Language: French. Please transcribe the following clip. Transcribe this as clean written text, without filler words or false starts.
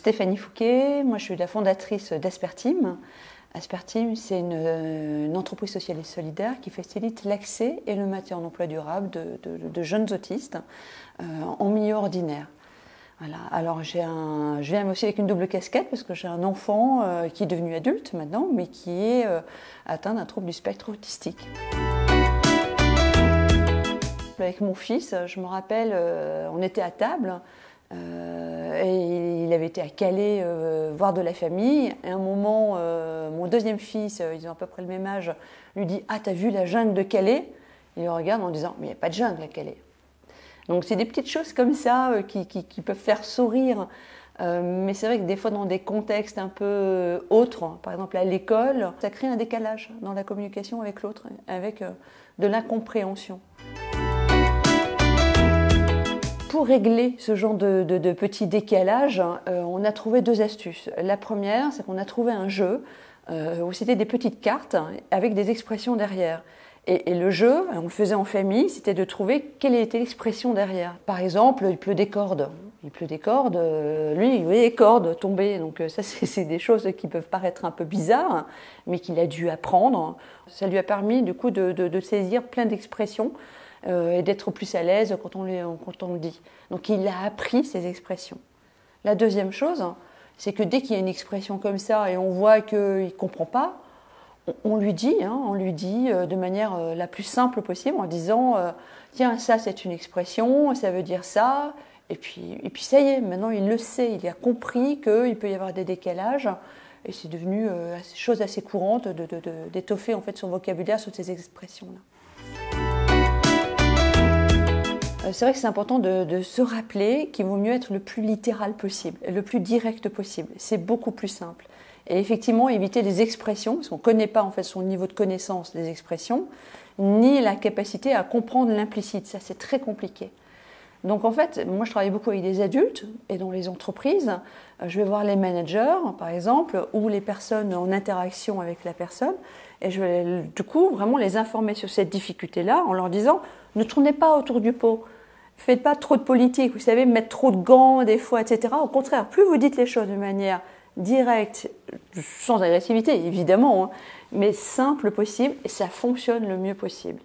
Stéphanie Fouquet, moi je suis la fondatrice d'Aspertime. Aspertime, c'est une entreprise sociale et solidaire qui facilite l'accès et le maintien en emploi durable de jeunes autistes en milieu ordinaire. Voilà. Alors je viens aussi avec une double casquette parce que j'ai un enfant qui est devenu adulte maintenant, mais qui est atteint d'un trouble du spectre autistique. Avec mon fils, je me rappelle, on était à table et il avait été à Calais voir de la famille. Et à un moment, mon deuxième fils, ils ont à peu près le même âge, lui dit « Ah, t'as vu la jungle de Calais ?» Il le regarde en disant « Mais il n'y a pas de jungle à Calais. » Donc c'est des petites choses comme ça qui peuvent faire sourire. Mais c'est vrai que des fois dans des contextes un peu autres, par exemple à l'école, ça crée un décalage dans la communication avec l'autre, avec de l'incompréhension. Pour régler ce genre de petits décalages, on a trouvé 2 astuces. La première, c'est qu'on a trouvé un jeu où c'était des petites cartes avec des expressions derrière. Et le jeu, on le faisait en famille, c'était de trouver quelle était l'expression derrière. Par exemple, il pleut des cordes. Il pleut des cordes, lui, il voyait les cordes tomber. Donc ça, c'est des choses qui peuvent paraître un peu bizarres, mais qu'il a dû apprendre. Ça lui a permis du coup de saisir plein d'expressions et d'être plus à l'aise quand on le dit. Donc il a appris ces expressions. La deuxième chose, c'est que dès qu'il y a une expression comme ça et on voit qu'il ne comprend pas, on lui dit de manière la plus simple possible en disant tiens, ça c'est une expression, ça veut dire ça, et puis ça y est, maintenant il le sait, il a compris qu'il peut y avoir des décalages et c'est devenu chose assez courante d'étoffer en fait son vocabulaire sur ces expressions-là. C'est vrai que c'est important de se rappeler qu'il vaut mieux être le plus littéral possible, le plus direct possible. C'est beaucoup plus simple. Et effectivement, éviter des expressions, parce qu'on ne connaît pas en fait son niveau de connaissance des expressions, ni la capacité à comprendre l'implicite. Ça, c'est très compliqué. Donc en fait, moi je travaille beaucoup avec des adultes et dans les entreprises, je vais voir les managers par exemple, ou les personnes en interaction avec la personne, et je vais du coup vraiment les informer sur cette difficulté-là en leur disant ne tournez pas autour du pot. Faites pas trop de politique, vous savez, mettre trop de gants des fois, etc. Au contraire, plus vous dites les choses de manière directe, sans agressivité évidemment, mais simple possible, et ça fonctionne le mieux possible.